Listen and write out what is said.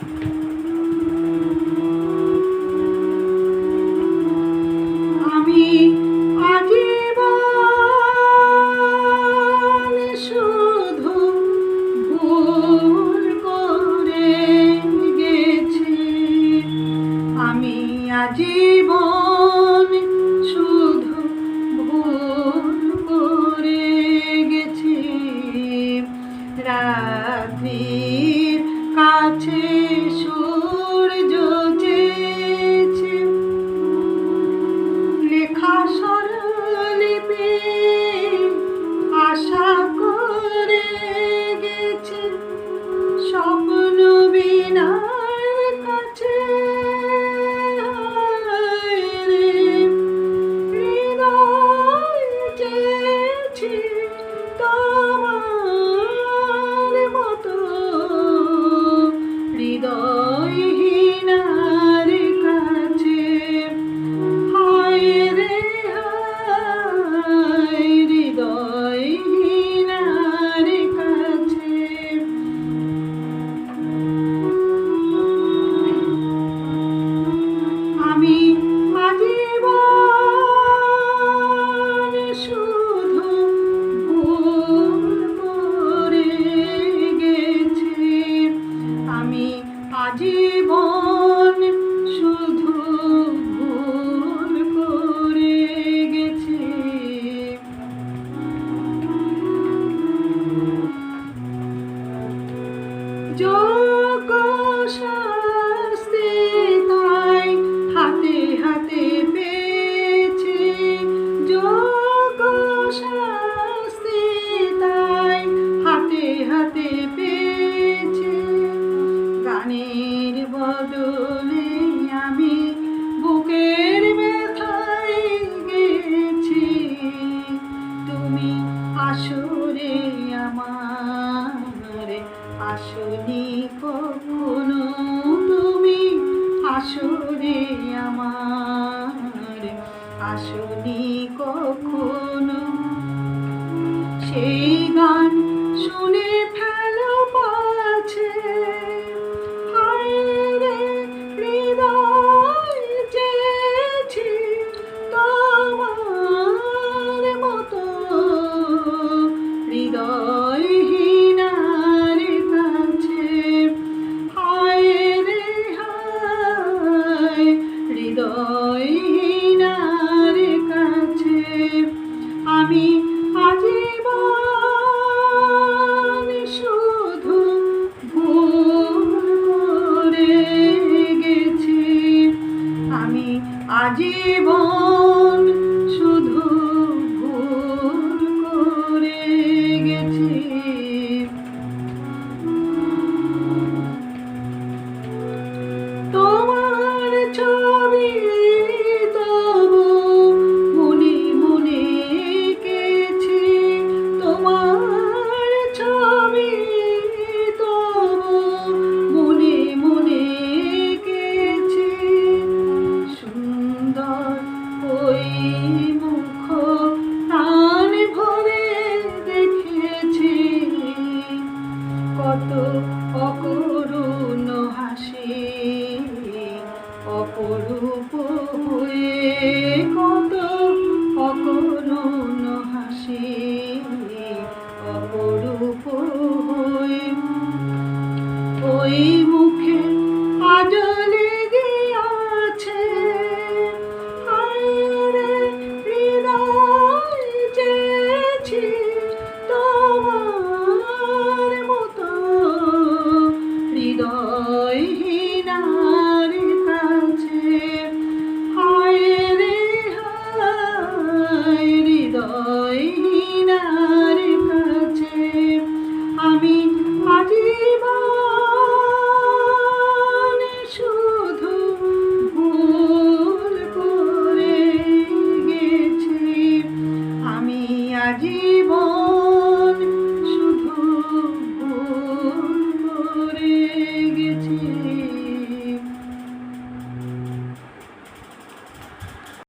আমি আজীবন শুধু ভুল করে গেছি। আমি আজীবন শুধু ভুল করে গেছি। রাত্রির কাছে সূর্য চেয়েছে, লেখা স্বরলিপি আশা করে গেছে। স্বপ্ন বিনার কাছে হৃদয় চেয়েছি তোমার মতো। হৃদয়হীনার কাছে হায় রে হায়, হৃদয়হীনার কাছে। আমি আজীবন শুধু ভুল করে গেছি। আমি আজীবন শুধু ভুল করে গেছি। যোগ্য শাস্তি তাই হাতে হাতে পেয়েছি। যোগ্য শাস্তি তাই হাতে হাতে পেয়েছি। গানের বদলে আমি বুকের ব্যথায় গেছি। তুমি আসরে আমার আসনি কখনো। তুমি আসরে আমার আসনি কখনো। সেই গান শুনে ফেলো পাছে, হায় রে হৃদয় চেয়েছি তোমার মতো। হৃদয়হীনার কাছে হায় রে হায়, হৃদয়হীনার কাছে। আমি আজীবন শুধু ভুল করে গেছি। আমি আজীবন শুধু ভুল করে গেছি। তোমার ছবি তবু মনে মনে এঁকেছি। তোমার ছবি তবু মনে মনে এঁকেছি। সুন্দর ওই মুখ প্রাণ ভরে দেখেছি। কত অকরুণ হাসি অপরূপ হয়ে, কত অকরুণ হাসি অপরূপ হয়ে। ওই মুখে আজ